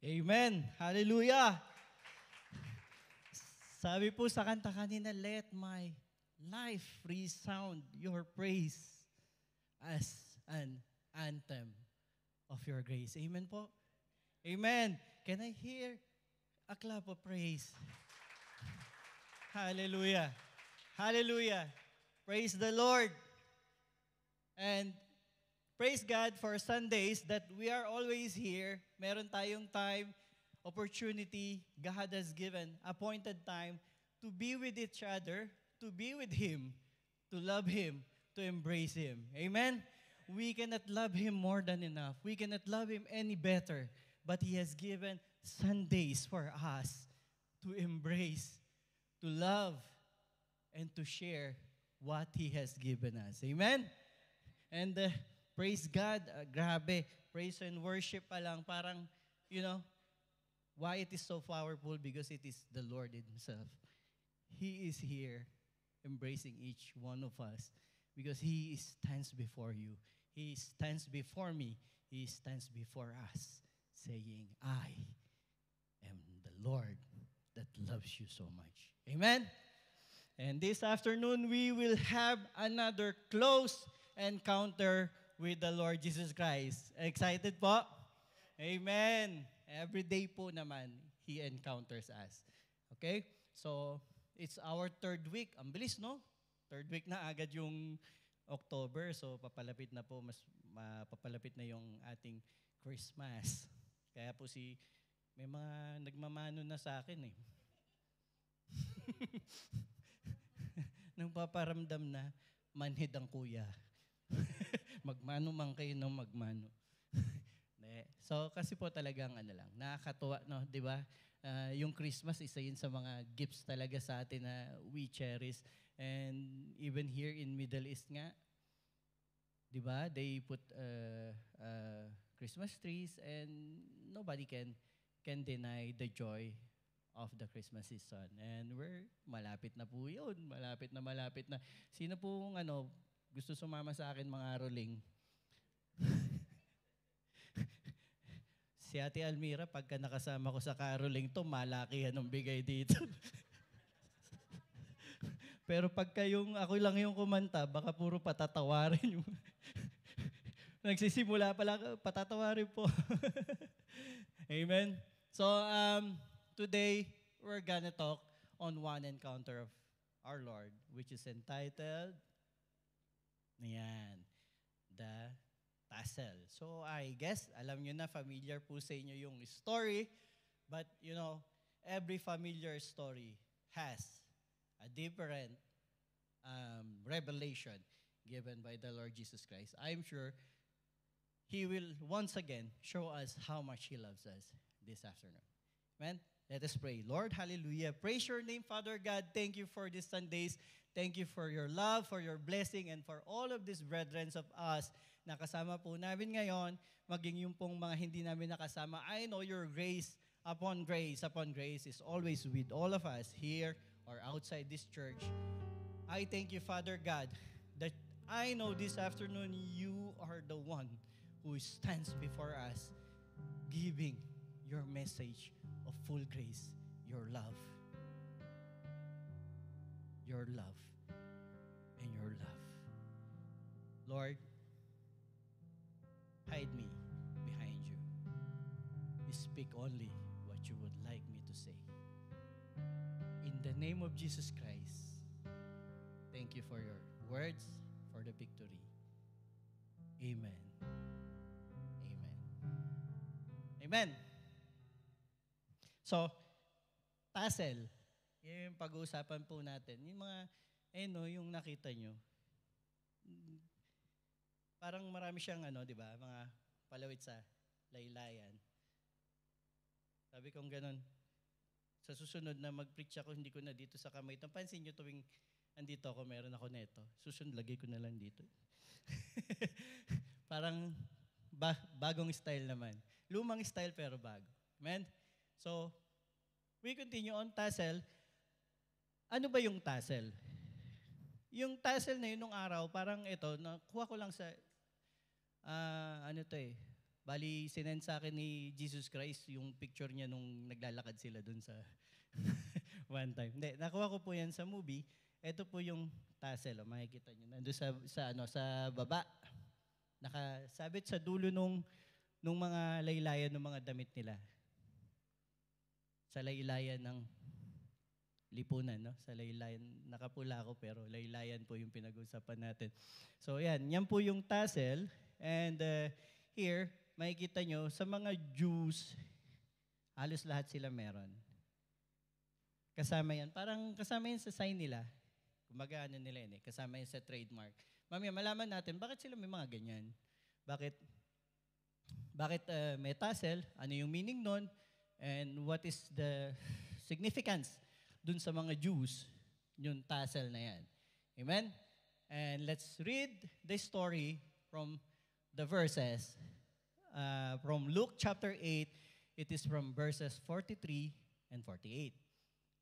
Amen. Hallelujah. Sabi po sa kanta kanina, let my life resound your praise as an anthem of your grace. Amen po. Amen. Can I hear a clap of praise? Hallelujah. Hallelujah. Praise the Lord. And praise God for Sundays that we are always here. Meron tayong time, opportunity, God has given, appointed time to be with each other, to be with Him, to love Him, to embrace Him. Amen? We cannot love Him more than enough. We cannot love Him any better. But He has given Sundays for us to embrace, to love, and to share what He has given us. Amen? And praise God, grabe, praise and worship pa lang, parang, why it is so powerful? Because it is the Lord Himself. He is here embracing each one of us because He stands before you. He stands before me. He stands before us saying, I am the Lord that loves you so much. Amen? And this afternoon, we will have another close encounter with the Lord Jesus Christ. Excited po? Amen. Every day po naman, He encounters us. Okay? So, it's our third week. Ang bilis, no? Third week na agad yung October. So, papalapit na po, papalapit na yung ating Christmas. Kaya po may mga nagmamano na sa akin eh. Nang paparamdam na, manhid ang kuya. Magmano man kayo ng magmano. So, kasi po talagang nakakatuwa, no? Di ba? Yung Christmas, isa yun sa mga gifts talaga sa atin na we cherish. And even here in Middle East nga, di ba? They put Christmas trees and nobody can deny the joy of the Christmas season. And malapit na po yun. Malapit na. Sino pong gusto sumama sa akin mga roling? Si Ate Almira, pagka nakasama ko sa caroling to, malakihan ng bigay dito. Pero pagka ako lang yung kumanta, baka puro patatawarin yung... Nagsisimula pala, patatawarin po. Amen? So, today, we're gonna talk on one encounter of our Lord, which is entitled, the tassel. So I guess, alam nyo na, familiar po sa inyo yung story. But, every familiar story has a different revelation given by the Lord Jesus Christ. I'm sure He will once again show us how much He loves us this afternoon. Amen? Let us pray. Lord, hallelujah. Praise your name, Father God. Thank you for these Sundays. Thank you for your love, for your blessing, and for all of these brethren of us na kasama po namin ngayon, maging yung pong mga hindi namin nakasama. I know your grace upon grace is always with all of us here or outside this church. I thank you, Father God, that I know this afternoon you are the one who stands before us giving your message of full grace, your love. Your love and your love. Lord, hide me behind you. Speak only what you would like me to say. In the name of Jesus Christ, thank you for your words, for the victory. Amen. Amen. Amen. So, tassel. Yung pag-uusapan po natin. Yung mga, yung nakita nyo. Parang marami siyang, di ba, mga palawit sa laylayan. Sabi kong ganun, sa susunod na mag-preach ako, hindi ko na dito sa kamay. Pansin nyo tuwing andito ako, meron ako neto. Susunod, lagay ko na lang dito. Parang bagong style naman. Lumang style pero bago. Amen? So, we continue on tassel. Ano ba yung tassel? Yung tassel na yun nung araw, parang ito, nakuha ko lang sa, Bali, sinend sa akin ni Jesus Christ yung picture niya nung naglalakad sila dun sa one time. Hindi, nakuha ko po yan sa movie. Ito po yung tassel, makikita niyo. Nandun sa baba. Nakasabit sa dulo nung mga laylayan ng mga damit nila. Sa laylayan ng lipunan, no? Sa laylayan, nakapula ako pero laylayan po yung pinag-usapan natin. So yan po yung tassel. And here, makikita nyo, sa mga Jews, halos lahat sila meron. Kasama yan. Parang kasama yan sa sign nila. Kumbaga ano nila yun kasama yan sa trademark. Mamaya, malaman natin, bakit sila may mga ganyan? Bakit may tassel? Ano yung meaning nun? And what is the significance dun sa mga Jews, yung tassel na yan? Amen? And let's read the story from the verses. From Luke chapter 8, it is from verses 43 and 48.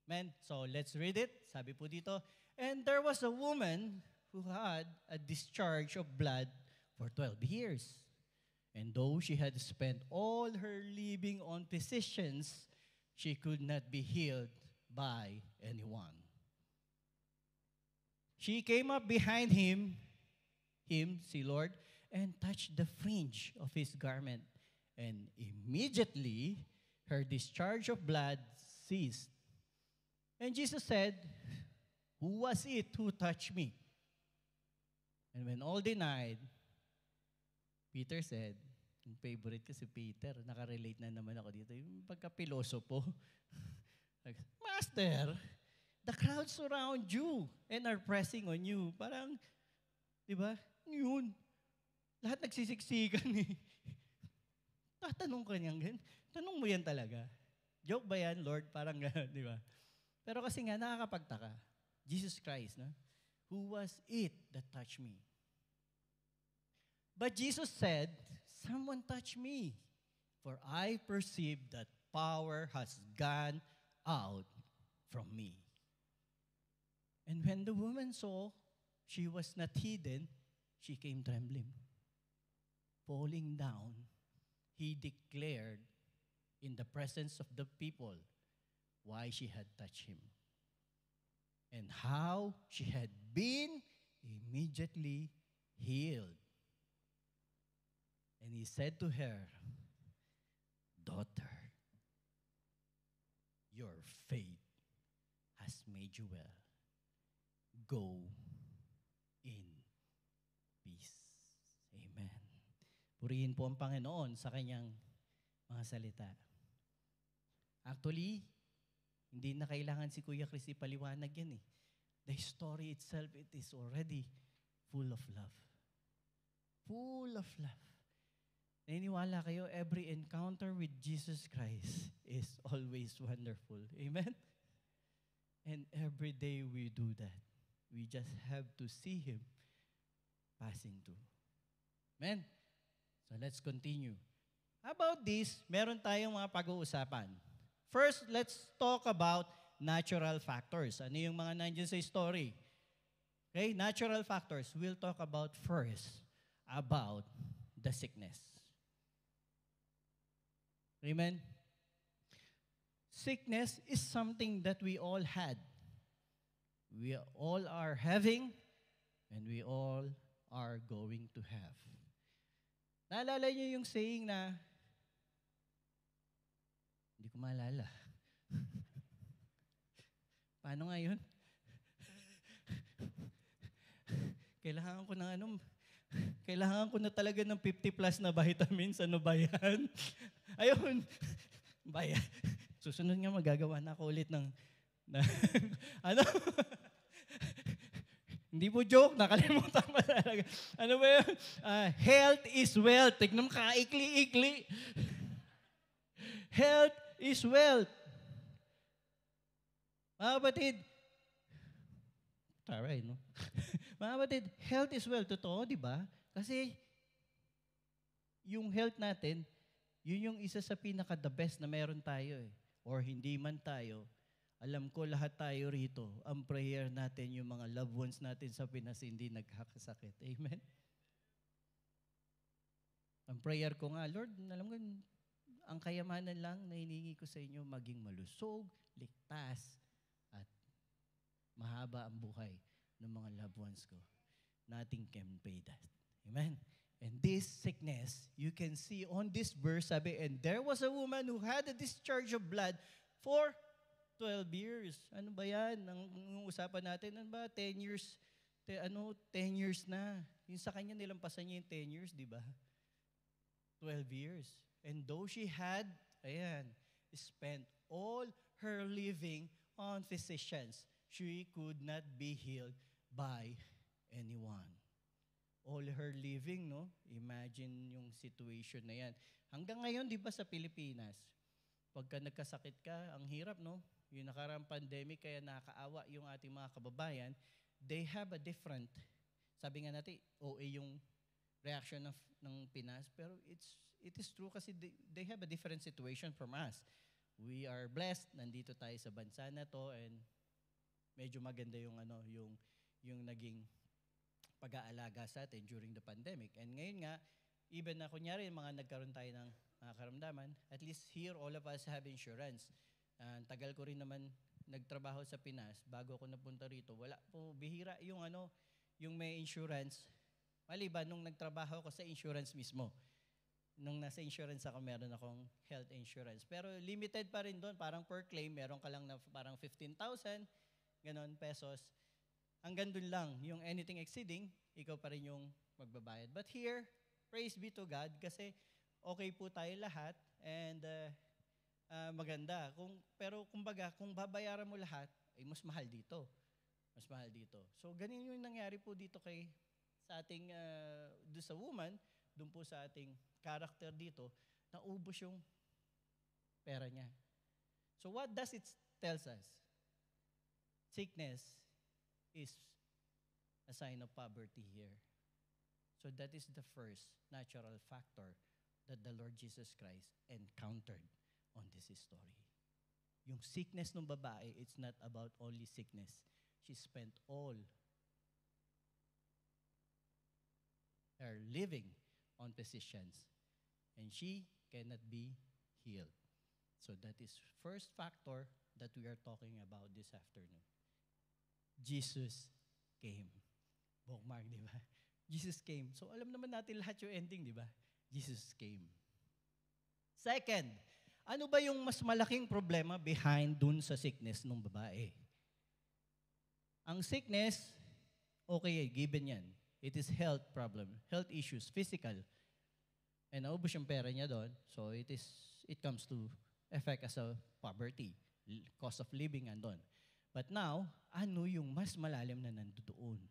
Amen? So let's read it. Sabi po dito, and there was a woman who had a discharge of blood for 12 years. And though she had spent all her living on physicians, she could not be healed by anyone. She came up behind him, see Lord, and touched the fringe of his garment. And immediately, her discharge of blood ceased. And Jesus said, who was it who touched me? And when all denied, Peter said, yung favorite ko si Peter, nakarelate na naman ako dito, yung pagka-pilosopo. Master, the crowd surround you and are pressing on you. Parang, di ba? Yun. Lahat nagsisiksikan eh. Tatanong ka niyang ganun. Tanong mo yan talaga. Joke ba yan, Lord? Parang gano'n, di ba? Pero kasi nga, nakakapagtaka. Jesus Christ, no? Who was it that touched me? But Jesus said, someone touched me, for I perceive that power has gone out from me. And when the woman saw she was not hidden, she came trembling. Falling down, he declared in the presence of the people why she had touched him and how she had been immediately healed. And he said to her, daughter, your faith has made you well. Go in peace. Amen. Purihin po ang Panginoon sa kanyang mga salita. Actually, hindi na kailangan si Kuya Chris ipaliwanag yan eh. The story itself, it is already full of love. Full of love. Naniniwala kayo, every encounter with Jesus Christ is always wonderful. Amen? And every day we do that. We just have to see Him passing through. Amen? So let's continue. About this, meron tayong mga pag-uusapan. First, let's talk about natural factors. Ano yung mga nandiyan sa story? Okay, natural factors. We'll talk about first, about the sickness. Amen? Sickness is something that we all had. We all are having, and we all are going to have. Naalala niyo yung saying na, hindi ko maalala. Paano nga yun? Kailangan ko na talaga ng 50 plus na vitamins. Ano ba yan? Ayun. Bayan. Susunod nga magagawa na ako ulit ng ano? Hindi po joke, nakalimutan pa talaga. Ano ba yun? Health is wealth. Tignan mo, kaikli-ikli. Health is wealth. Mga kapatid, taray, no? Mga kapatid, health is wealth. Totoo, di ba? Kasi yung health natin, yun yung isa sa pinaka-the best na meron tayo eh. Or hindi man tayo, alam ko lahat tayo rito, ang prayer natin, yung mga loved ones natin sa Pinas hindi nagkakasakit. Amen? Ang prayer ko nga, Lord, alam mo, ang kayamanan lang na hinihingi ko sa inyo, maging malusog, ligtas, at mahaba ang buhay ng mga loved ones ko. Nothing can pay that. Amen? And this sickness, you can see on this verse, sabi, and there was a woman who had a discharge of blood for 12 years. Ano ba yan? Ang usapan natin, ano ba? 10 years. 10 years na. Yung sa kanya, nilampasan niya yung 10 years, di ba? 12 years. And though she had, spent all her living on physicians, she could not be healed by anyone. All her living, no? Imagine yung situation na yan. Hanggang ngayon, di ba sa Pilipinas, pagka nagkasakit ka, ang hirap, no? Yung nakaraang pandemic, kaya nakakaawa yung ating mga kababayan, they have a different, sabi nga natin, OA yung reaction ng Pinas, pero it is true kasi they have a different situation from us. We are blessed, nandito tayo sa bansa na to, and medyo maganda yung yung naging pag-aalaga sa atin during the pandemic. And ngayon nga, even na kunyari mga nagkaroon tayo ng karamdaman, at least here all of us have insurance. Tagal ko rin naman nagtrabaho sa Pinas bago ako napunta rito. Wala po, bihira yung yung may insurance. Maliban nung nagtrabaho ko sa insurance mismo. Nung nasa insurance ako, meron akong health insurance. Pero limited pa rin doon, parang per claim, meron ka lang na parang 15,000, ganon, pesos. Hanggang doon lang, yung anything exceeding, ikaw pa rin yung magbabayad. But here, praise be to God, kasi okay po tayo lahat, and maganda. Pero kumbaga, kung babayaran mo lahat, ay mas mahal dito. Mas mahal dito. So, ganun yung nangyari po dito sa ating, doon sa woman, doon po sa ating character dito, naubos yung pera niya. So, what does it tells us? Sickness is a sign of poverty here. So, that is the first natural factor that the Lord Jesus Christ encountered on this story. Yung sickness ng babae, it's not about only sickness. She spent all her living on physicians, and she cannot be healed. So that is first factor that we are talking about this afternoon. Jesus came. Bookmark, di ba? Jesus came. So alam naman natin lahat yung ending, di ba? Jesus came. Second, ano ba yung mas malaking problema behind dun sa sickness ng babae? Ang sickness, okay, given yan. It is health problem, health issues, physical. And naubos yung pera niya doon, so it comes to effect as a poverty, cost of living andon. But now, ano yung mas malalim na nandoon?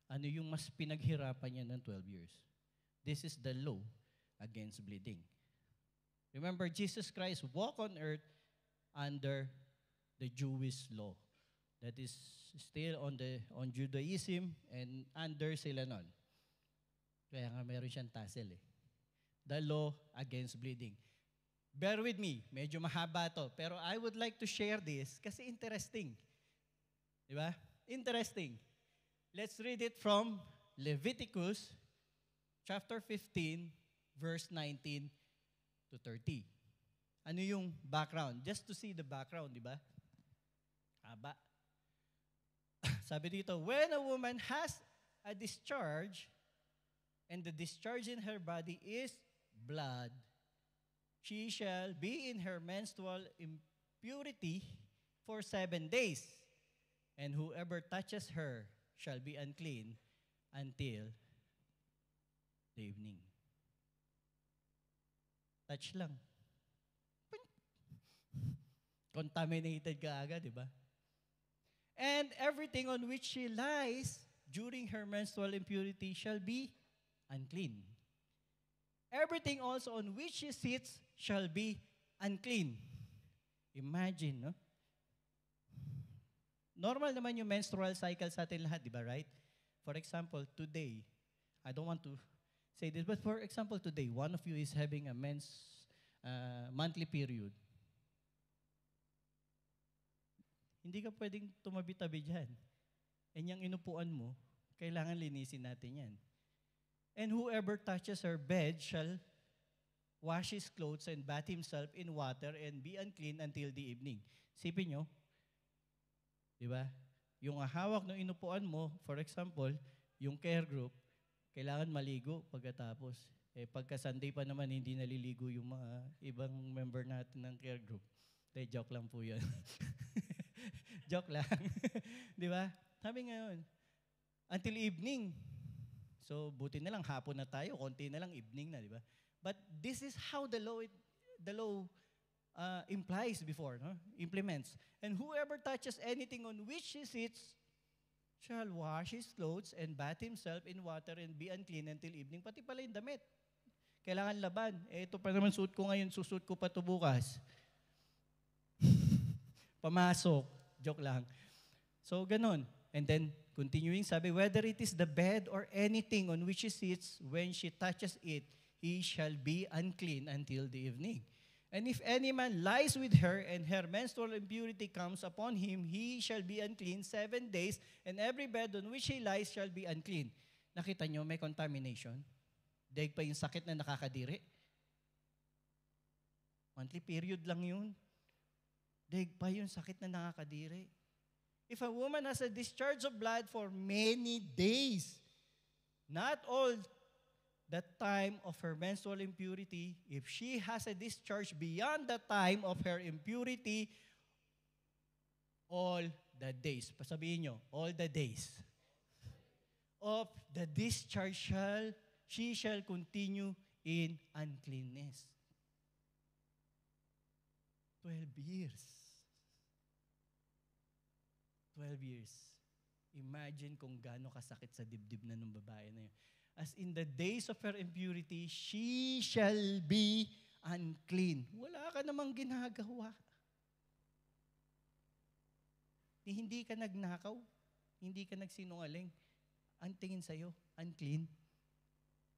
Ano yung mas pinaghirapan niya ng 12 years? This is the law against bleeding. Remember, Jesus Christ walked on earth under the Jewish law. That is still on Judaism and under sila nun. Kaya nga meron siyang tassel eh. The law against bleeding. Bear with me, medyo mahaba to, pero I would like to share this kasi interesting. Di ba? Interesting. Let's read it from Leviticus chapter 15, verse 19 to 30. Ano yung background? Just to see the background, di ba? Haba. Sabi dito, when a woman has a discharge, and the discharge in her body is blood, she shall be in her menstrual impurity for 7 days, and whoever touches her shall be unclean until the evening. Touch lang. Contaminated ka agad, di ba? And everything on which she lies during her menstrual impurity shall be unclean. Everything also on which she sits shall be unclean. Imagine, no? Normal naman yung menstrual cycle sa atin lahat, di ba, right? For example, today, I don't want to say this, but for example, today, one of you is having a monthly period. Hindi ka pwedeng tumabi-tabi dyan. And yung inupuan mo, kailangan linisin natin yan. And whoever touches her bed shall wash his clothes and bathe himself in water and be unclean until the evening. Sipin nyo, di ba? Yung hawak ng inupuan mo, for example, yung care group, kailangan maligo pagkatapos. Pagka Sunday pa naman, hindi naliligo yung mga ibang member natin ng care group. Joke lang po yun. Joke lang. Di ba? Sabi ngayon, until evening. So, buti na lang, hapon na tayo, konti na lang, evening na, di ba? But this is how the law implies before, no? Implements. And whoever touches anything on which he sits shall wash his clothes and bathe himself in water and be unclean until evening. Pati pala yung damit. Kailangan laban. Ito pa naman suot ko ngayon, susuot ko pa ito bukas. Pamasok. Joke lang. So, ganun. And then, continuing, sabi, whether it is the bed or anything on which he sits, when she touches it, he shall be unclean until the evening. And if any man lies with her and her menstrual impurity comes upon him, he shall be unclean 7 days, and every bed on which he lies shall be unclean. Nakita nyo, may contamination. Daig pa yung sakit na nakakadiri. Monthly period lang yun. Daig pa yung sakit na nakakadiri. If a woman has a discharge of blood for many days, not all the time of her menstrual impurity, if she has a discharge beyond the time of her impurity, all the days. Pasabihin nyo, all the days of the discharge she shall continue in uncleanness. 12 years. 12 years. Imagine kung gaano kasakit sa dibdib na ng babae na yun. As in the days of her impurity, she shall be unclean. Wala ka namang ginagawa. Hindi ka nagnakaw, hindi ka nagsinungaling. Ang tingin sa'yo, unclean.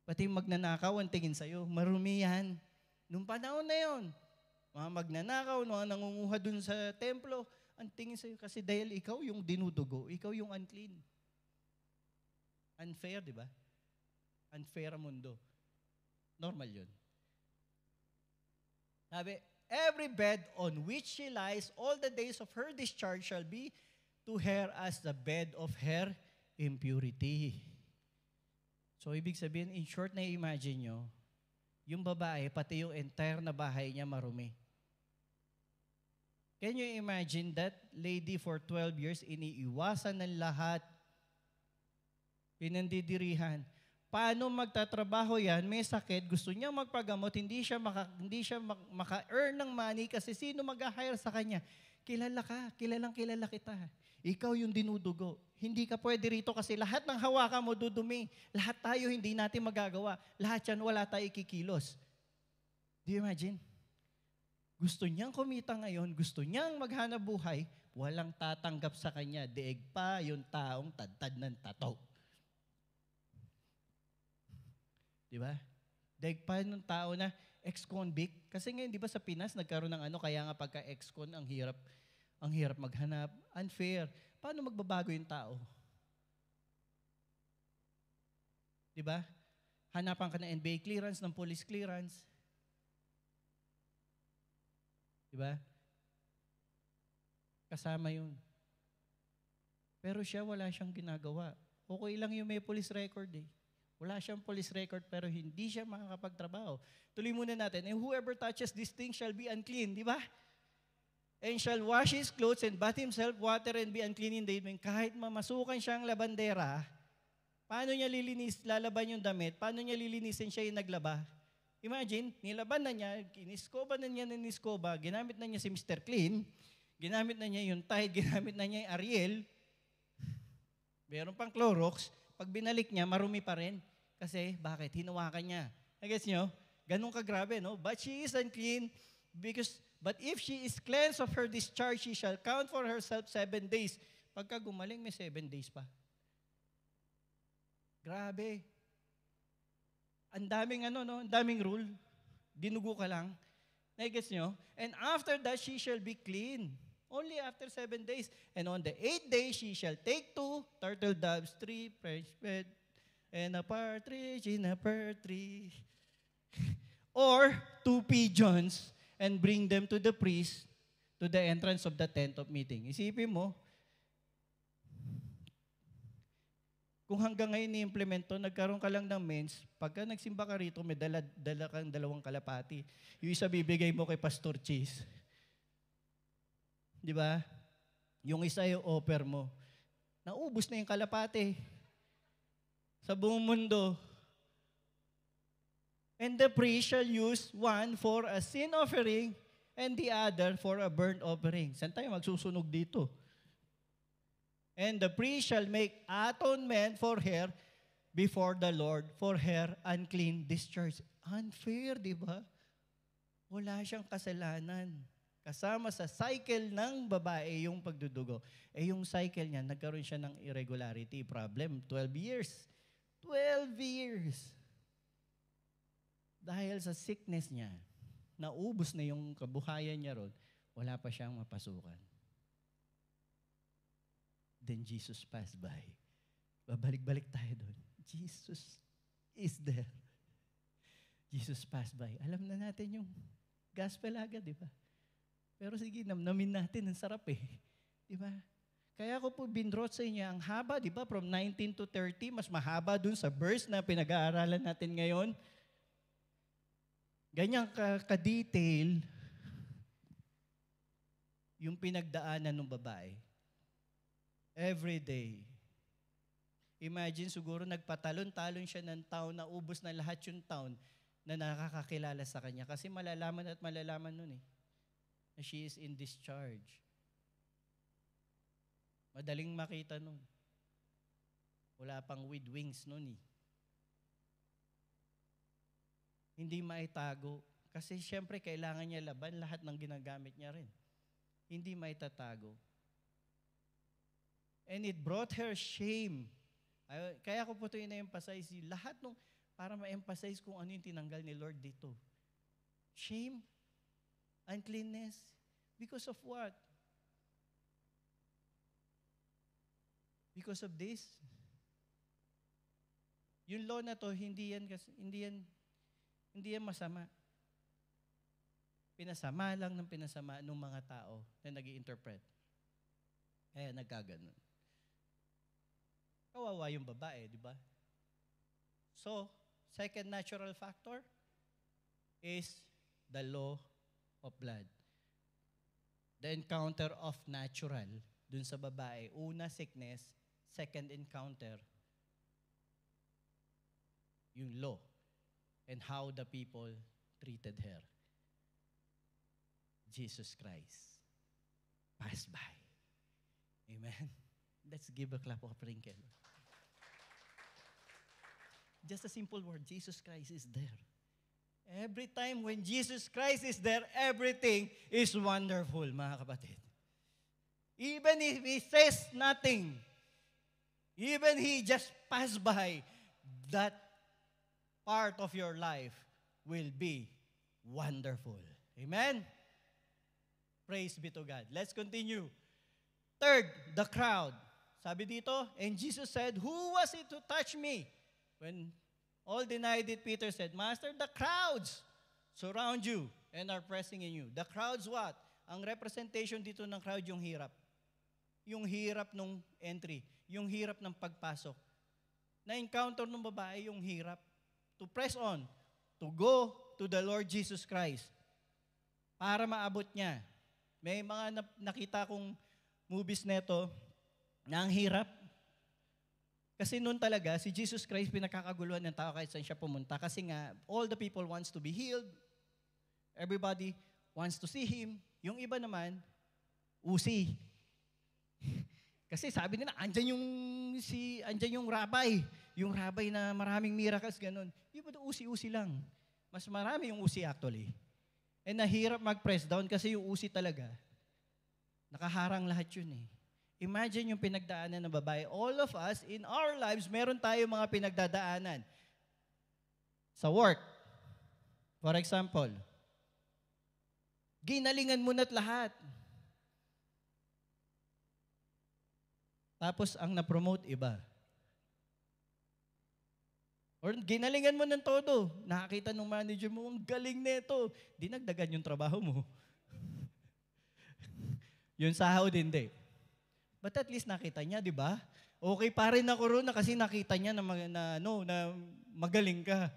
Pati magnanakaw, ang tingin sa'yo, marumi yan. Nung panahon na yon, mga magnanakaw, mga nangunguha dun sa templo, ang tingin sa'yo kasi dahil ikaw yung dinudugo, ikaw yung unclean. Unfair, di ba? Unfair ang mundo. Normal yun. Sabi, every bed on which she lies, all the days of her discharge shall be to her as the bed of her impurity. So, ibig sabihin, in short na imagine nyo, yung babae, pati yung entire na bahay niya marumi. Can you imagine that lady for 12 years, iniiwasan ng lahat, pinandidirihan. Paano magtatrabaho yan? May sakit, gusto niya magpagamot, hindi siya maka-earn ng money kasi sino mag-hire sa kanya? Kilala ka, kilalang kilala kita. Ikaw yung dinudugo. Hindi ka pwede rito kasi lahat ng hawakan mo dudumi. Lahat tayo hindi natin magagawa. Lahat yan wala tayo ikikilos. Do you imagine? Gusto niyang kumita ngayon, gusto niyang maghanap buhay, walang tatanggap sa kanya. Deeg pa yung taong tad-tad ng tato. Di ba? Daig pa ng tao na ex-convict. Kasi ngayon, di ba sa Pinas, nagkaroon ng kaya nga pagka ex-con, ang hirap maghanap. Unfair. Paano magbabago yung tao? Di ba? Hanapan ka ng NBA clearance, ng police clearance. Di ba? Kasama yun. Pero siya, wala siyang ginagawa. Okay lang yung may police record eh. Wala siyang police record pero hindi siya makakapagtrabaho. Tuloy muna natin. And whoever touches this thing shall be unclean. Di ba? And shall wash his clothes and bath himself water and be unclean in the evening. Kahit mamasukan siyang labandera, paano niya lalaban yung damit? Paano niya lilinisin siya yung naglaba? Imagine, nilaban na niya, kiniskoba na niya ng niskoba, ginamit na niya si Mr. Clean, ginamit na niya yung Tide, ginamit na niya yung Ariel, meron pang Clorox, pag binalik niya, marumi pa rin. Kasi, bakit? Hinawakan niya. I-guess nyo? Ganun kagrabe, no? But she is unclean but if she is cleansed of her discharge, she shall count for herself 7 days. Pagka gumaling, may 7 days pa. Grabe. Ang daming ang daming rule. Dinugo ka lang. I-guess nyo? And after that, she shall be clean. Only after 7 days. And on the 8th day, she shall take 2 turtle doves, 3 fresh and a partridge in a pear tree. Or 2 pigeons and bring them to the priest to the entrance of the tent of meeting. Isipin mo, kung hanggang ngayon ni-implement to, nagkaroon ka lang ng mens, pagka nagsimba ka rito, may dala kang 2 kalapati. Yung isa bibigay mo kay Pastor Cheese. Di ba? Yung isa yung offer mo. Naubos na yung kalapati. Sa buong mundo. And the priest shall use one for a sin offering and the other for a burnt offering. Saan tayo magsusunog dito? And the priest shall make atonement for her before the Lord for her unclean discharge. Unfair, di ba? Wala siyang kasalanan. Kasama sa cycle ng babae yung pagdudugo. Yung cycle niya, nagkaroon siya ng irregularity problem. 12 years. 12 years. Dahil sa sickness niya, naubos na yung kabuhayan niya ron, wala pa siyang mapasukan. Then Jesus passed by. Babalik-balik tayo doon. Jesus is there. Jesus passed by. Alam na natin yung gospel agad, di ba? Pero sige, namnamin natin, ang sarap eh. Di ba? Kaya ko po binrot sa inyo, ang haba, di ba? From 19 to 30, mas mahaba dun sa verse na pinag-aaralan natin ngayon. Ganyang ka-detail yung pinagdaanan ng babae. Every day. Imagine siguro nagpatalon-talon siya ng taon na ubos na lahat yung taon na nakakakilala sa kanya. Kasi malalaman at malalaman nun eh. Na she is in discharge. Madaling makita nun. Wala pang with wings nun eh. Hindi maitago. Kasi siyempre kailangan niya laban lahat ng ginagamit niya rin. Hindi maitatago. And it brought her shame. Kaya ko po ito ina-emphasize. Lahat nung, para ma-emphasize kung ano yung tinanggal ni Lord dito. Shame, uncleanness, because of what? Because of this. Yung law na to, hindi yan masama. Pinasama lang ng pinasama ng mga tao na nag-i-interpret. Kaya nagkaganon. Kawawa yung babae, di ba? So, second natural factor is the law of blood. The encounter of natural dun sa babae. Una, sickness. Second encounter, yung law. And how the people treated her. Jesus Christ passed by. Amen? Let's give a clap of Rinkel. Just a simple word, Jesus Christ is there. Every time when Jesus Christ is there, everything is wonderful, mga kapatid. Even if He says nothing, even He just passed by, that part of your life will be wonderful. Amen? Praise be to God. Let's continue. Third, the crowd. Sabi dito, and Jesus said, "Who was it to touch me?" When all denied it, Peter said, "Master, the crowds surround you and are pressing in you." The crowds what? Ang representation dito ng crowd, yung hirap. Yung hirap ng entry. Yung hirap ng pagpasok. Na-encounter ng babae yung hirap. To press on, to go to the Lord Jesus Christ para maabot niya. May mga nakita kong movies neto na ang hirap. Kasi noon talaga, si Jesus Christ pinakakaguluhan ng tao kahit saan siya pumunta. Kasi nga, all the people wants to be healed. Everybody wants to see Him. Yung iba naman, usi. Kasi sabi nila, andyan yung rabbi. Yung rabbi na maraming miracles, ganun. Yung ba usi-usi lang? Mas marami yung usi actually. And nahirap mag-press down kasi yung usi talaga, nakaharang lahat yun eh. Imagine yung pinagdaanan ng babae. All of us, in our lives, meron tayo mga pinagdadaanan. Sa work, for example, ginalingan mo na't lahat. Tapos ang na-promote iba. Or ginalingan mo ng todo. Nakakita ng manager mo, ang galing nito. Dinagdagan yung trabaho mo. Yung sahod hindi. But at least nakita niya, di ba? Okay pa rin ako ron kasi nakita niya na magaling ka.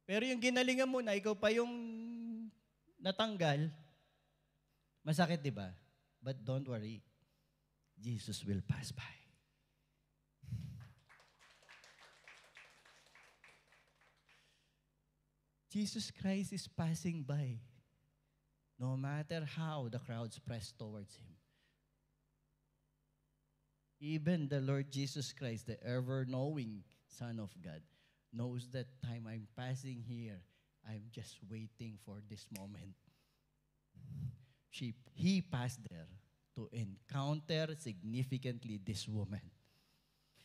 Pero yung ginalingan mo na, ikaw pa yung natanggal, masakit, di ba? But don't worry. Jesus will pass by. Jesus Christ is passing by. No matter how the crowds press towards Him. Even the Lord Jesus Christ, the ever-knowing Son of God, knows that time I'm passing here, I'm just waiting for this moment. He passed there to encounter significantly this woman.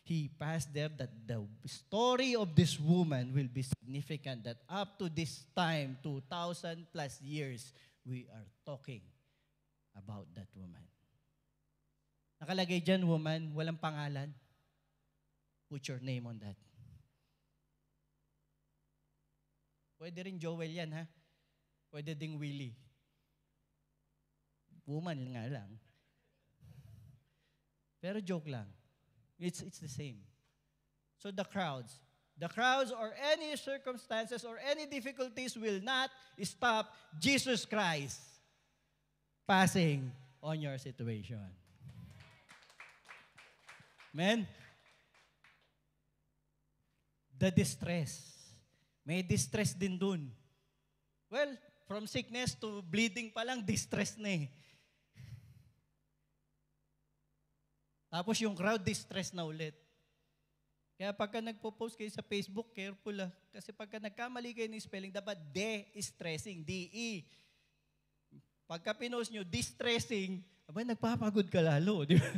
He passed there that the story of this woman will be significant, that up to this time, 2,000 plus years, we are talking about that woman. Nakalagay dyan, woman, walang pangalan. Put your name on that. Pwede rin Joel yan, ha? Pwede ding Willie. Woman nga lang. Pero joke lang. It's the same. So the crowds or any circumstances or any difficulties will not stop Jesus Christ passing on your situation. Amen? The distress. May distress din dun. Well, from sickness to bleeding pa lang, distress na eh. Tapos yung crowd, distress na ulit. Kaya pagka nagpo-post kayo sa Facebook, careful ah. Kasi pagka nagkamali kayo ng spelling, dapat de-stressing, D-E. Pagka pinost nyo, distressing, abay, nagpapagod ka lalo. Di ba?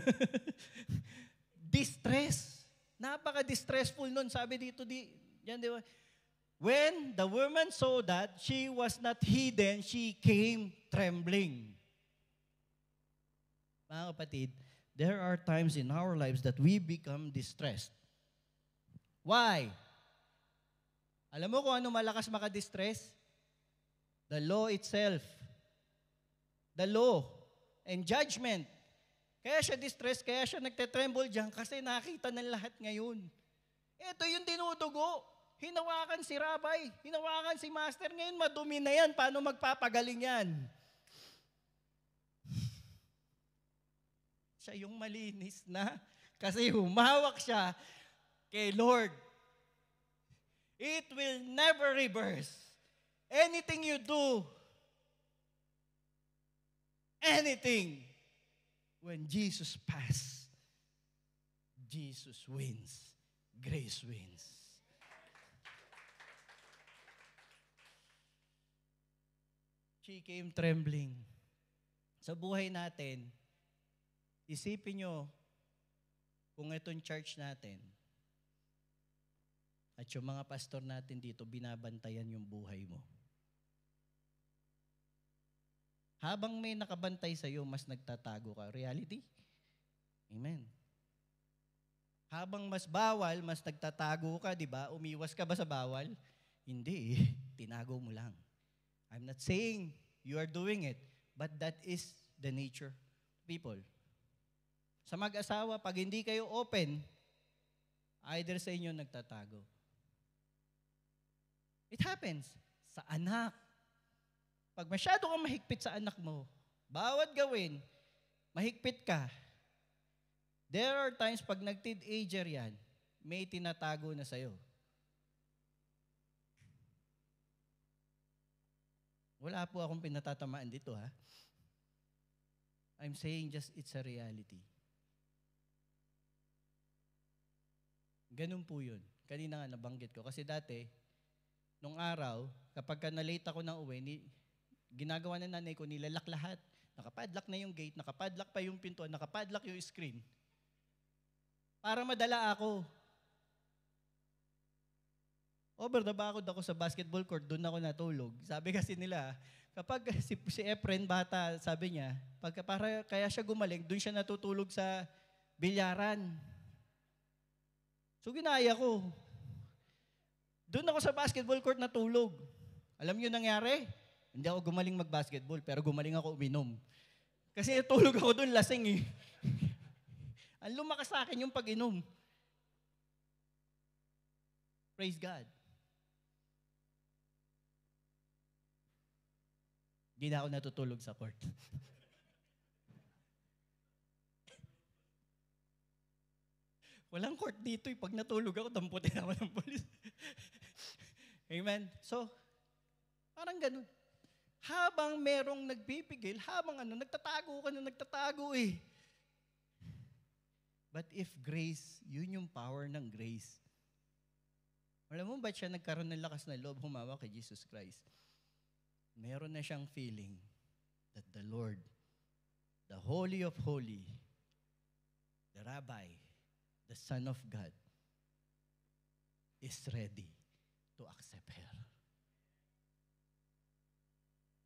Distress. Napaka-distressful nun. Sabi dito, yan, di ba? When the woman saw that, she was not hidden, she came trembling. Mga kapatid, there are times in our lives that we become distressed. Why? Alam mo kung ano malakas maka-distress? The law itself. The law and judgment. Kaya siya distressed, kaya siya nagtetremble dyan kasi nakita ng lahat ngayon. Ito yung dinudugo. Hinawakan si Rabbi, hinawakan si Master. Ngayon madumi na yan. Paano magpapagaling yan? Siya yung malinis na kasi humawak siya kay Lord. It will never reverse. Anything you do, anything, when Jesus passes, Jesus wins. Grace wins. She came trembling. Sa buhay natin, isipin nyo, kung itong church natin, at yung mga pastor natin dito, binabantayan yung buhay mo. Habang may nakabantay sa'yo, mas nagtatago ka. Reality? Amen. Habang mas bawal, mas nagtatago ka, di ba? Umiwas ka ba sa bawal? Hindi. Tinago mo lang. I'm not saying you are doing it, but that is the nature of people. Sa mag-asawa, pag hindi kayo open, either sa inyo nagtatago. It happens. Sa anak. Pag masyado kang mahigpit sa anak mo, bawat gawin, mahigpit ka. There are times pag nag-teenager yan, may tinatago na sa'yo. Wala po akong pinatatamaan dito, ha? I'm saying just it's a reality. Ganun po yun. Kanina nga nabanggit ko. Kasi dati, nung araw, kapag na-late ako ng uwi, ginagawa na nanay ko, nilalak lahat. Nakapadlock na yung gate, nakapadlock pa yung pintuan, nakapadlock yung screen. Para madala ako. Over the bakod ako sa basketball court, doon ako natulog. Sabi kasi nila, kapag si Efren bata, sabi niya, kaya siya gumaling, doon siya natutulog sa bilyaran. So ginaya ko. Doon ako sa basketball court natulog. Alam niyo nangyari? Hindi ako gumaling mag-basketball, pero gumaling ako uminom. Kasi tulog ako doon, lasing eh. Ang lumakas sa akin yung pag-inom. Praise God. Hindi na ako natutulog sa court. Walang court dito eh. Pag natulog ako, damputin ako ng polis. Amen? So, parang ganun. Habang merong nagpipigil, habang nagtatago ka na nagtatago eh. But if grace, yun yung power ng grace. Alam mo ba siya nagkaroon ng lakas na loob humawa kay Jesus Christ? Meron na siyang feeling that the Lord, the Holy of Holy, the Rabbi, the Son of God, is ready to accept her.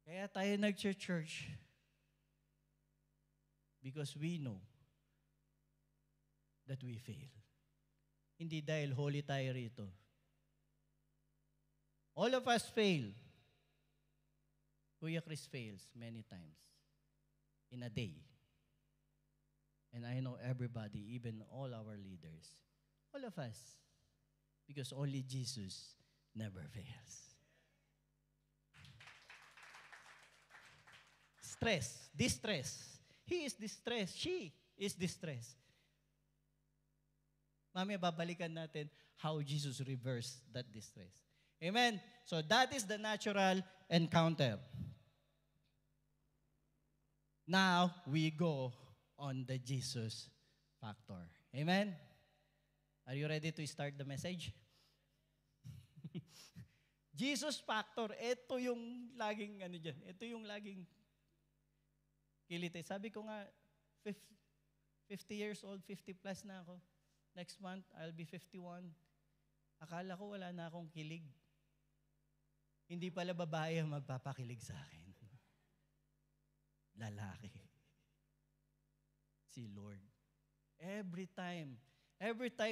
Kaya tayo nag-church because we know that we fail. Hindi dahil holy tayo rito. All of us fail. Kuya Chris fails many times in a day. And I know everybody, even all our leaders, all of us, because only Jesus never fails. Stress, distress. He is distressed. She is distressed. Mamaya babalikan natin how Jesus reversed that distress. Amen? So that is the natural encounter. Now, we go on the Jesus factor. Amen? Are you ready to start the message? Jesus factor, ito yung laging, ito yung laging kilite. Sabi ko nga, 50 years old, 50 plus na ako. Next month, I'll be 51. Akala ko wala na akong kilig. Hindi pala babae ang magpapakilig sa akin. Lalaki. Si Lord. Every time,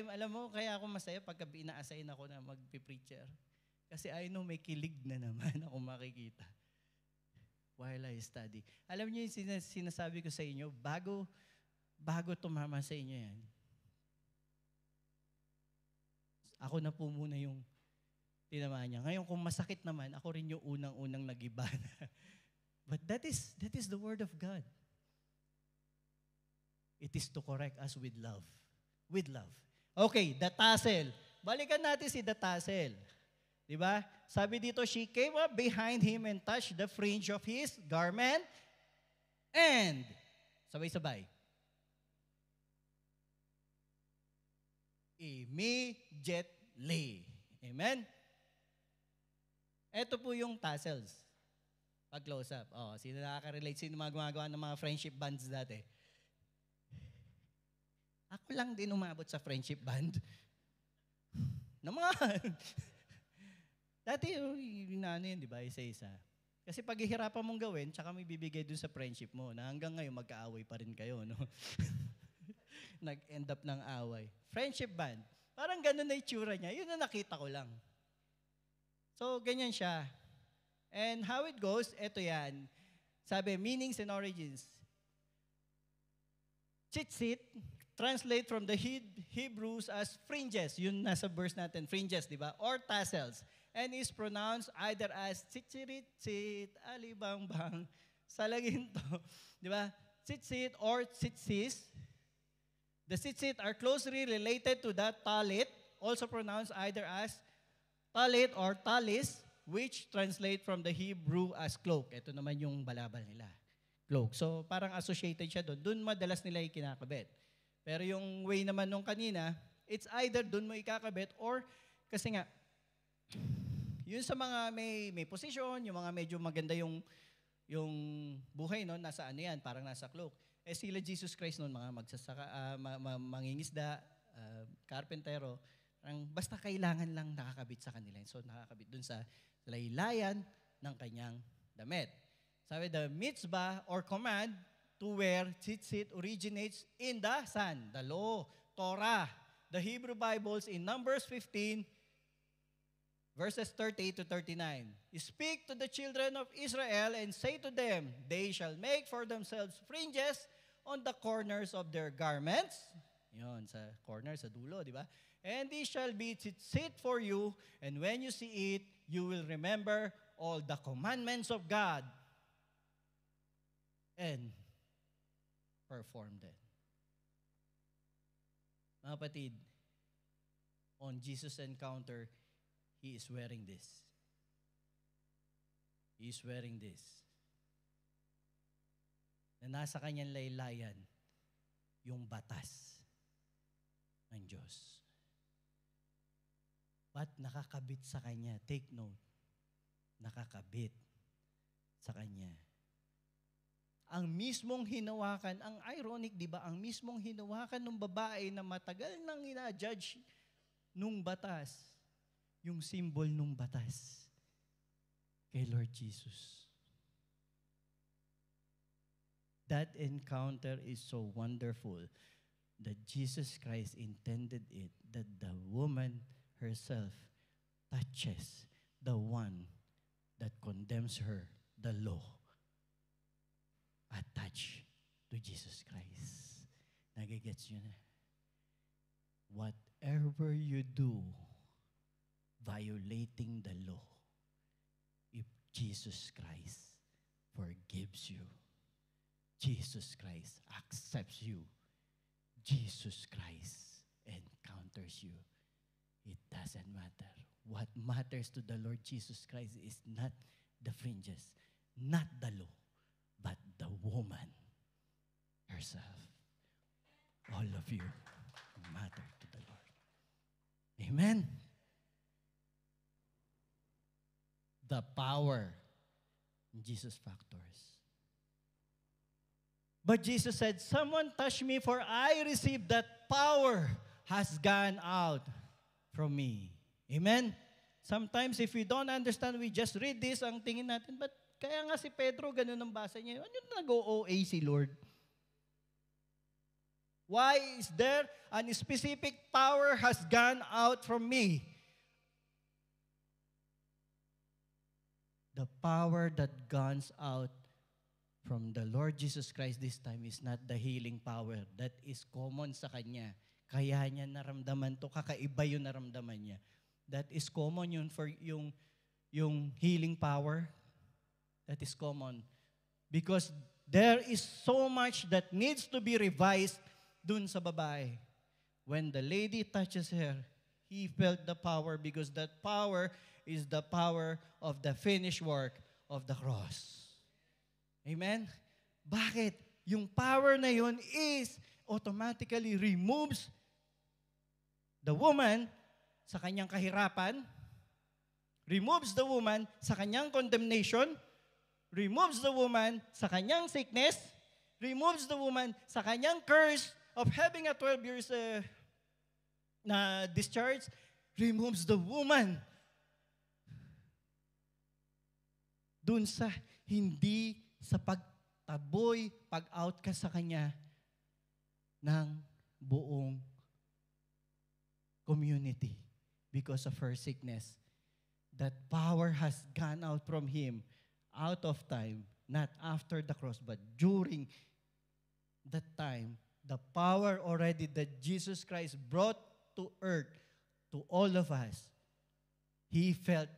alam mo, kaya ako masaya pagka ina-assign ako na magpipreacher. Kasi I know may kilig na naman ako makikita while I study. Alam niyo yung sinasabi ko sa inyo, bago tumama sa inyo yan, ako na po muna yung tinamaan niya. Ngayon, kung masakit naman, ako rin yung unang-unang nagiba na. But that is the word of God. It is to correct us with love. With love. Okay, the tassel. Balikan natin si the tassel. Diba? Sabi dito, she came up behind him and touched the fringe of his garment and, sabay-sabay, immediately. Amen? Ito po yung tassels. Pag-close up. Oh, sino nakaka-relate? Sino gumagawa ng mga friendship bands dati? Ako lang din umabot sa friendship band. Naman. Dati yung yun, di ba? Isa-isa. Kasi pag ihirapan mong gawin, tsaka may bibigay dun sa friendship mo na hanggang ngayon magkaaway pa rin kayo, no? Nag-end up ng away. Friendship band. Parang ganun na itsura niya. Yun na nakita ko lang. So, ganyan siya. And how it goes, eto yan. Sabi, meanings and origins. Tzitzit, translate from the Hebrews as fringes. Yun nasa verse natin, fringes, di ba? Or tassels. And is pronounced either as tsitsirit, alibangbang, salaginto. Di ba? Tzitzit or tzitsis. The tzitzit are closely related to the talit, also pronounced either as talit or talis, which translate from the Hebrew as cloak. Ito naman yung balabal nila. Cloak. So, parang associated siya doon. Doon madalas nila ikinakabit. Pero yung way naman nung kanina, it's either doon mo ikakabit or, kasi nga, yun sa mga may posisyon, yung mga medyo maganda yung buhay, no? Nasa ano yan, parang nasa cloak. Eh sila Jesus Christ noon, mga magsasaka, mangingisda, karpentero, basta kailangan lang nakakabit sa kanila. So nakakabit dun sa laylayan ng kanyang damit. Sabi, the mitzvah or command to wear tzitzit originates in the Son, the law, Torah. The Hebrew Bibles in Numbers 15 Verses 30 to 39. Speak to the children of Israel and say to them, they shall make for themselves fringes on the corners of their garments. Yun, sa corner, sa dulo, di ba? And this shall be seat for you, and when you see it, you will remember all the commandments of God and perform them. Mga kapatid, on Jesus' encounter, He is wearing this. He is wearing this. Na nasa kanyang laylayan, yung batas ng Diyos. Ba't nakakabit sa kanya? Take note. Nakakabit sa kanya. Ang mismong hinawakan, ang ironic, di ba? Ang mismong hinawakan ng babae na matagal nang ina-judge nung batas, yung symbol nung batas kay Lord Jesus. That encounter is so wonderful that Jesus Christ intended it that the woman herself touches the one that condemns her, the law, attached to Jesus Christ. Nagigets nyo na? Whatever you do, violating the law, if Jesus Christ forgives you, Jesus Christ accepts you, Jesus Christ encounters you, it doesn't matter. What matters to the Lord Jesus Christ is not the fringes, not the law, but the woman herself. All of you matter to the Lord. Amen. The power in Jesus factors. But Jesus said, someone touched me for I received that power has gone out from me. Amen? Sometimes if we don't understand, we just read this, ang tingin natin, but kaya nga si Pedro, ganun ang basa niya. Ano yung nag-OA si Lord? Why is there an specific power has gone out from me? The power that guns out from the Lord Jesus Christ this time is not the healing power. That is common sa Kanya. Kaya niya naramdaman to, kakaiba yung naramdaman niya. That is common yun for yung healing power. That is common. Because there is so much that needs to be revised dun sa babae. When the lady touches her, he felt the power because that power is the power of the finished work of the cross. Amen? Bakit? Yung power na yun is automatically removes the woman sa kanyang kahirapan, removes the woman sa kanyang condemnation, removes the woman sa kanyang sickness, removes the woman sa kanyang curse of having a 12 years na discharge, removes the woman dun sa hindi sa pagtaboy, pag-outcast sa kanya ng buong community because of her sickness. That power has gone out from him out of time, not after the cross, but during that time, the power already that Jesus Christ brought to earth to all of us, he felt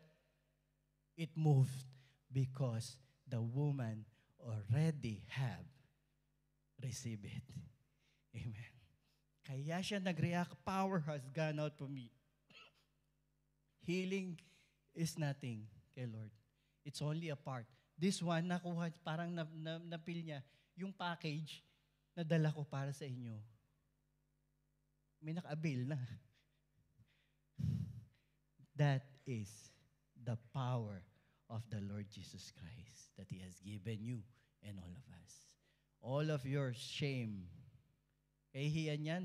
it moved because the woman already have received it. Amen. Kaya siya nag-react, power has gone out from me. Healing is nothing kay Lord. It's only a part. This one, nakuha, parang napil niya, yung package na dala ko para sa inyo. May naka-avail na. That is the power of the Lord Jesus Christ that He has given you and all of us. All of your shame, kahihiyan yan,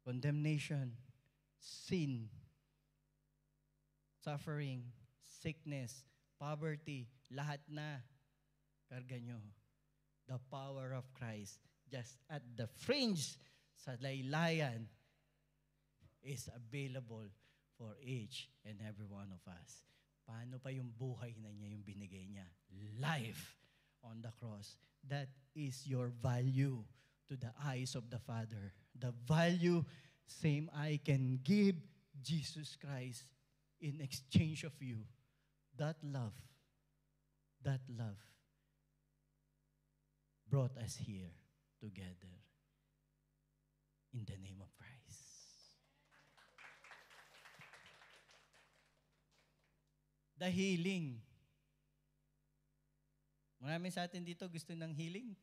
condemnation, sin, suffering, sickness, poverty, lahat na karga nyo. The power of Christ just at the fringe sa laylayan is available for each and every one of us. Paano pa yung buhay na niya yung binigay niya? Life on the cross. That is your value to the eyes of the Father. The value same I can give Jesus Christ in exchange of you. That love brought us here together in the name of Christ. The healing. Marami sa atin dito gusto ng healing.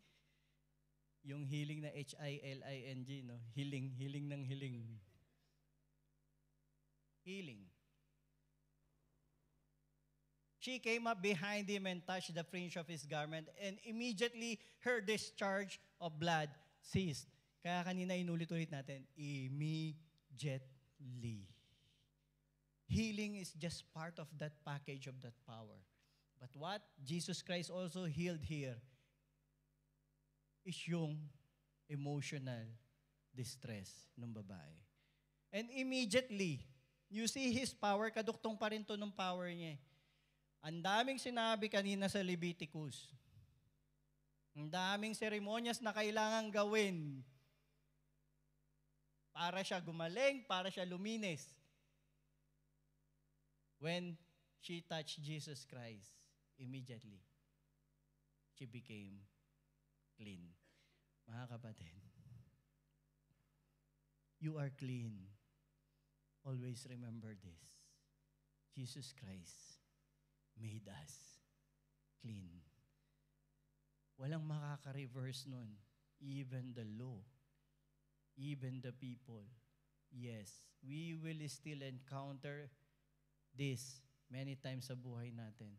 Yung healing na H-I-L-I-N-G, no? Healing ng healing. Healing. She came up behind him and touched the fringe of his garment, and immediately her discharge of blood ceased. Kaya kanina inulit-ulit natin, immediately. Healing is just part of that package of that power. But what Jesus Christ also healed here is yung emotional distress ng babae. And immediately, you see his power, kaduktong pa rin to ng power niya. Ang daming sinabi kanina sa Leviticus. Ang daming seremonyas na kailangan gawin para siya gumaling, para siya luminis. When she touched Jesus Christ, immediately, she became clean. Mga kapatid, you are clean. Always remember this. Jesus Christ made us clean. Walang makaka-reverse nun. Even the law, even the people. Yes, we will still encounter this many times sa buhay natin.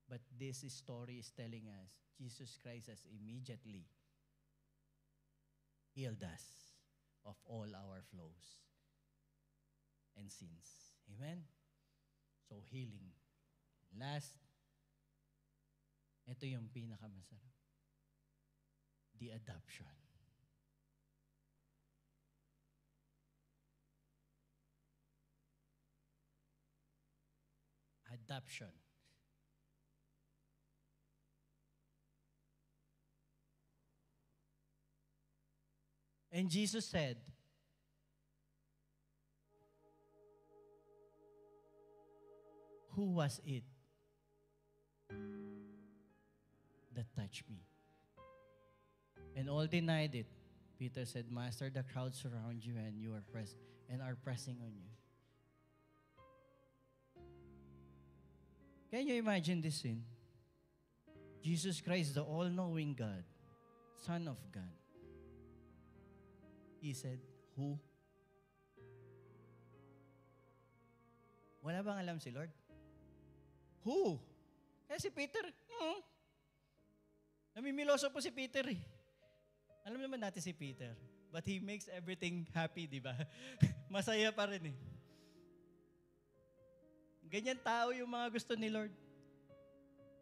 But this story is telling us, Jesus Christ has immediately healed us of all our flaws and sins. Amen? So, healing. Last, ito yung pinakamasarap. The adoption. Adoption. And Jesus said, who was it that touched me? And all denied it. Peter said, Master, the crowd surround you and you are are pressing on you. Can you imagine this scene? Jesus Christ, the all-knowing God, Son of God. He said, who? Wala bang alam si Lord? Who? Kaya si Peter, namimiloso po si Peter eh. Alam naman natin si Peter. But he makes everything happy, di ba? Masaya pa rin eh. Ganyan tao yung mga gusto ni Lord.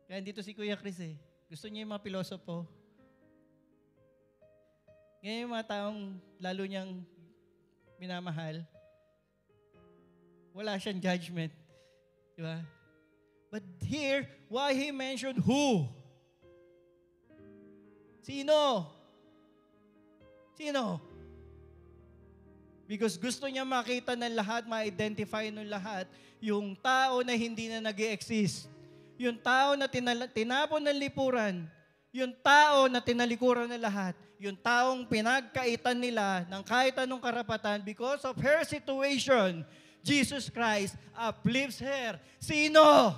Kaya dito si Kuya Chris eh. Gusto niya yung mga pilosopo. Ganyan yung mga taong lalo niyang minamahal. Wala siyang judgment. Di ba? But here, why he mentioned who? Sino? Sino? Because gusto niya makita ng lahat, ma-identify ng lahat, yung tao na hindi na nag-i-exist. Yung tao na tinapon ng lipuran. Yung tao na tinalikuran ng lahat. Yung taong pinagkaitan nila ng kahit anong karapatan because of her situation, Jesus Christ uplifts her. Sino?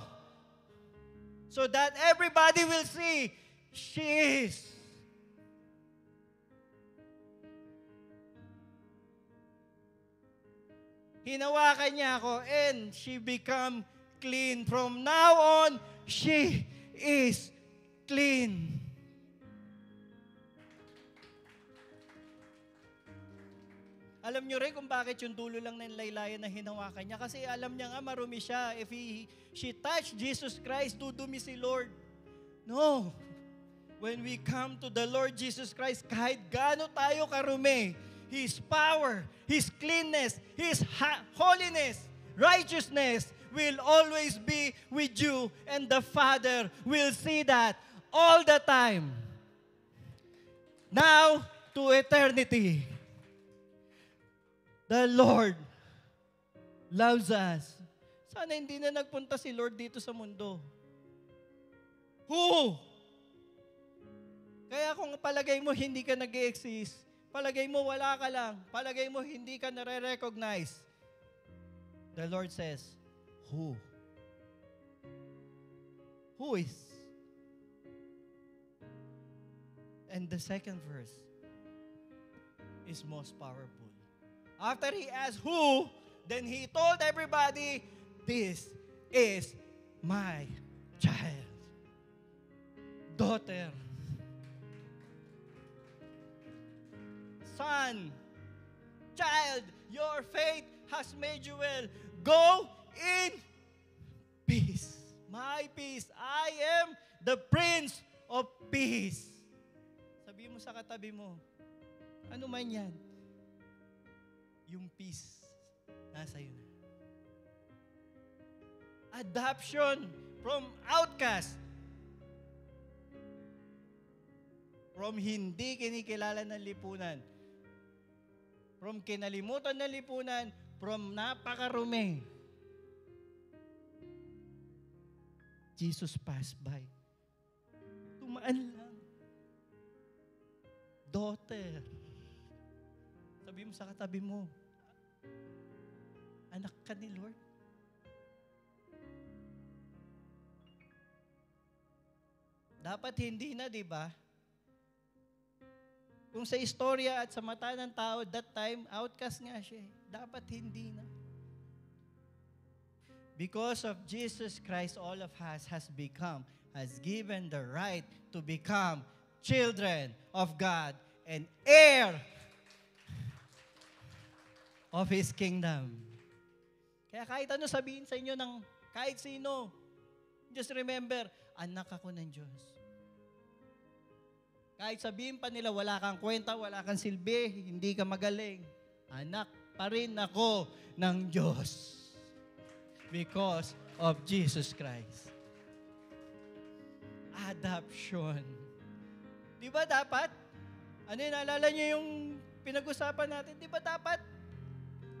So that everybody will see, she is. Hinawakan niya ako and she become clean. From now on, she is clean. Alam niyo rin kung bakit yung dulo lang ng laylayan na hinawakan niya. Kasi alam niya nga marumi siya. If she touched Jesus Christ, dudumi si Lord. No. When we come to the Lord Jesus Christ, kahit gaano tayo karumi, His power, His cleanness, His holiness righteousness will always be with you, and the Father will see that all the time. Now to eternity. The Lord loves us. Sana hindi na nagpunta si Lord dito sa mundo. Who? Kaya kung palagay mo hindi ka nag-exist, palagay mo wala ka lang, palagay mo hindi ka nare-recognize, the Lord says, who? Who is? And the second verse is most powerful. After he asked who, then he told everybody, this is my child, daughter, son, child, your faith has made you well. Go in peace. My peace. I am the Prince of Peace. Sabi mo sa katabi mo, ano man yan, yung peace, nasa iyo na. Adoption from outcast, from hindi kinikilala ng lipunan, from kinalimutan ng lipunan, from napakarumi. Jesus passed by. Tumaan lang. Daughter. Sabi mo sa katabi mo, anak ka ni Lord. Dapat hindi na, di ba? Kung sa istorya at sa mata ng tao, that time, outcast nga siya. Dapat hindi na. Because of Jesus Christ, all of us has given the right to become children of God and heir of His kingdom. Kaya kahit ano sabihin sa inyo ng kahit sino, just remember, anak ako ng Diyos. Kahit sabihin pa nila, wala kang kwenta, wala kang silbi, hindi ka magaling, anak pa rin ako ng Diyos. Because of Jesus Christ. Adoption. Di ba dapat? Ano yun, naalala niyo yung pinag-usapan natin? Di ba dapat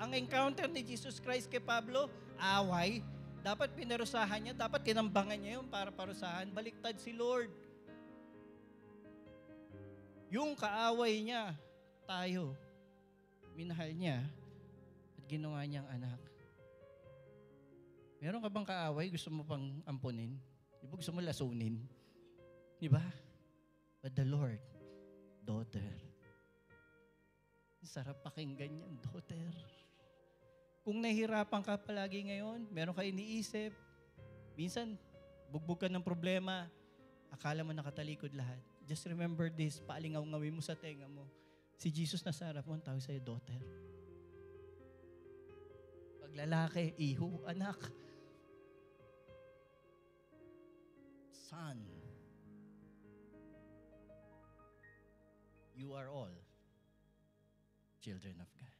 ang encounter ni Jesus Christ kay Pablo, away, dapat pinarusahan niya, dapat tinambangan niya yun para parusahan. Baliktad si Lord. Yung kaaway niya, tayo, minahal niya at ginawa niyang anak. Meron ka bang kaaway, gusto mo pang ampunin? Di ba gusto mo lasunin? Di ba? But the Lord, daughter. Sarap pakinggan yan, daughter. Kung nahihirapan ka palagi ngayon, meron ka iniisip, minsan, bugbog ka ng problema, akala mo nakatalikod lahat. Just remember this, paalingaw-ngawin mo sa tenga mo. Si Jesus nasa harap mo, ang tawag sa'yo, daughter. Pag lalaki, iho, anak. Son. You are all children of God.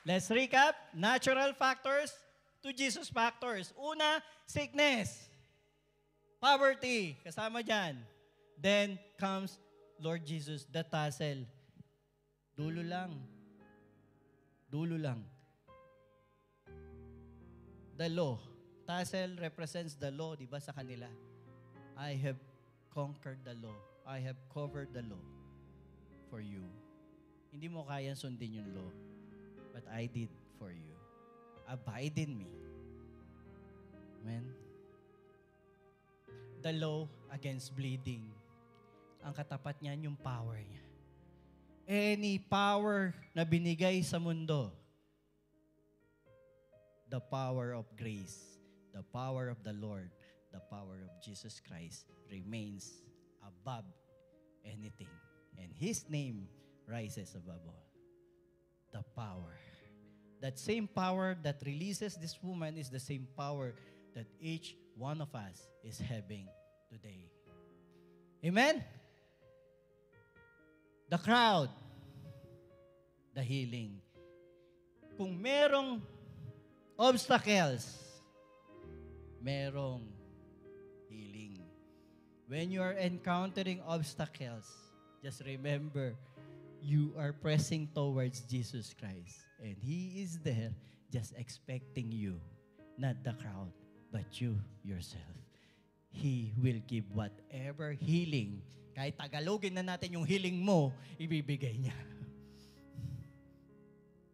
Let's recap. Natural factors to Jesus factors. Una, sickness. Poverty, kasama dyan. Then comes Lord Jesus, the tassel. Dulo lang. Dulo lang. The law. Tassel represents the law, di ba, sa kanila. I have conquered the law. I have covered the law for you. Hindi mo kayang sundin yung law, but I did for you. Abide in me. Amen? The law against bleeding. Ang katapat niyan, yung power niya. Any power na binigay sa mundo, the power of grace, the power of the Lord, the power of Jesus Christ remains above anything. And His name rises above all. The power. That same power that releases this woman is the same power that each one of us is having today. Amen? The crowd. the healing. Kung merong obstacles, merong healing. When you are encountering obstacles, just remember, you are pressing towards Jesus Christ. And He is there just expecting you, not the crowd, but you yourself. He will give whatever healing. Kahit Tagalogin na natin yung healing mo, ibibigay niya.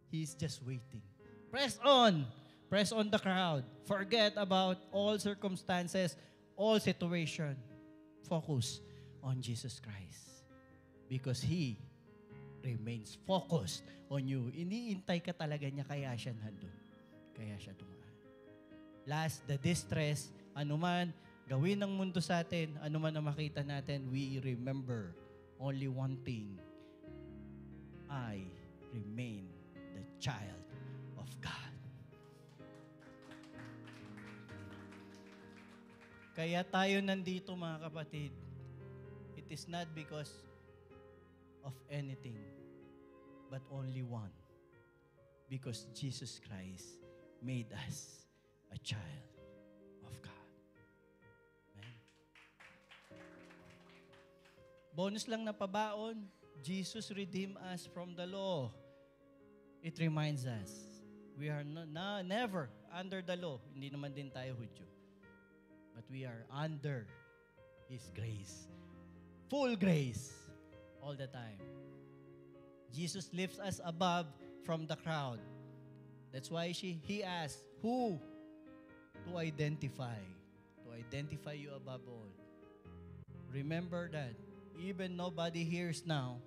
He's just waiting. Press on. Press on the crowd. Forget about all circumstances, all situation. Focus on Jesus Christ. Because He remains focused on you. Iniintay ka talaga niya, kaya siya nandun. Kaya siya dumaan. Last, the distress, anuman gawin ng mundo sa atin, anuman na makita natin, we remember only one thing. I remain the child of God. Kaya tayo nandito, mga kapatid, it is not because of anything, but only one. Because Jesus Christ made us a child of God. Amen. Bonus lang na pabaon, Jesus redeemed us from the law. It reminds us, we are never under the law. Hindi naman din tayo Hudyo. But we are under His grace. Full grace. All the time. Jesus lifts us above from the crowd. That's why He asked, who to identify? To identify you above all. Remember that. Even nobody hears now,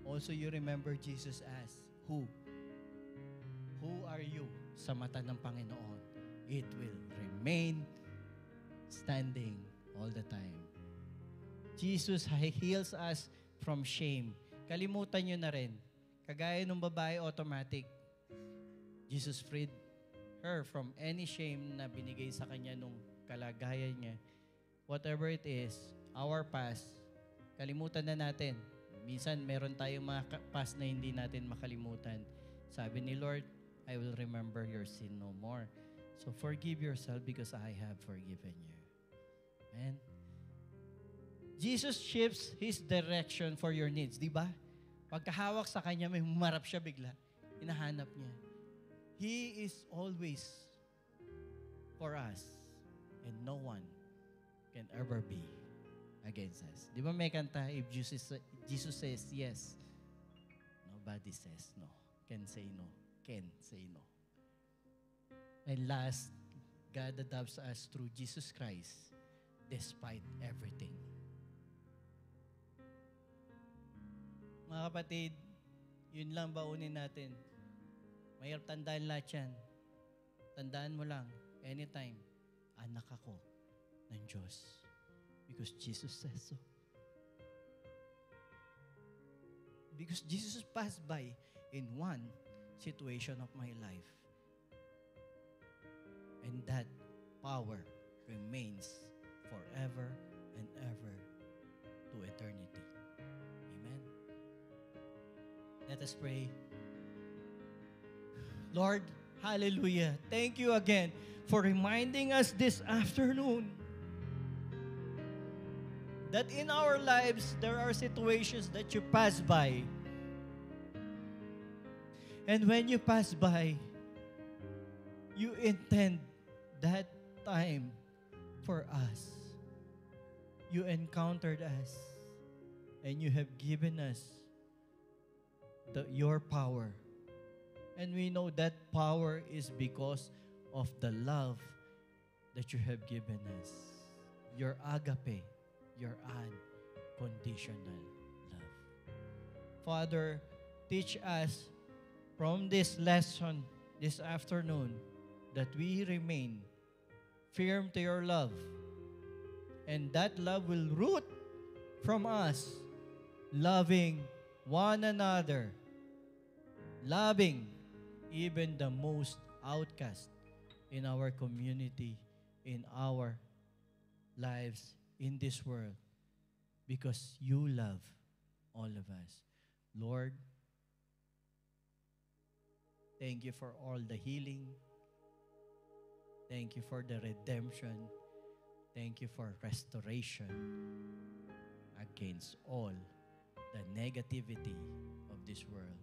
also you remember Jesus asked, who? Who are you sa mata ng Panginoon? It will remain standing all the time. Jesus heals us from shame. Kalimutan nyo na rin. Kagaya ng babae, automatic. Jesus freed her from any shame na binigay sa kanya nung kalagayan niya. Whatever it is, our past, kalimutan na natin. Minsan, meron tayong mga past na hindi natin makalimutan. Sabi ni Lord, I will remember your sin no more. So forgive yourself because I have forgiven you. Amen. Jesus shifts His direction for your needs. Di ba? Pagkahawak sa Kanya, may humarap siya bigla. Hinahanap niya. He is always for us. And no one can ever be against us. Di ba may kanta, if Jesus says yes, nobody says no. Can say no. Can say no. And last, God adopts us through Jesus Christ despite everything. Mga kapatid, yun lang baunin natin. Mahirap tandaan lahat yan. Tandaan mo lang, anytime, anak ako ng Diyos. Because Jesus says so. Because Jesus passed by in one situation of my life. And that power remains forever and ever to eternity. Let us pray. Lord, hallelujah. Thank you again for reminding us this afternoon that in our lives, there are situations that you pass by. And when you pass by, you intend that time for us. You encountered us, and you have given us your power. And we know that power is because of the love that you have given us. Your agape, your unconditional love. Father, teach us from this lesson this afternoon that we remain firm to your love. And that love will root from us loving one another, loving even the most outcast in our community, in our lives, in this world, because you love all of us. Lord, Thank you for all the healing. Thank you for the redemption. Thank you for restoration against all the negativity of this world.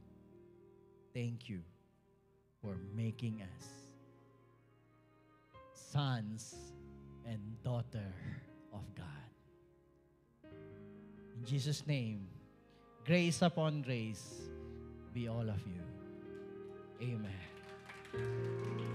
Thank you for making us sons and daughter of God. In Jesus' name, grace upon grace be all of you. Amen.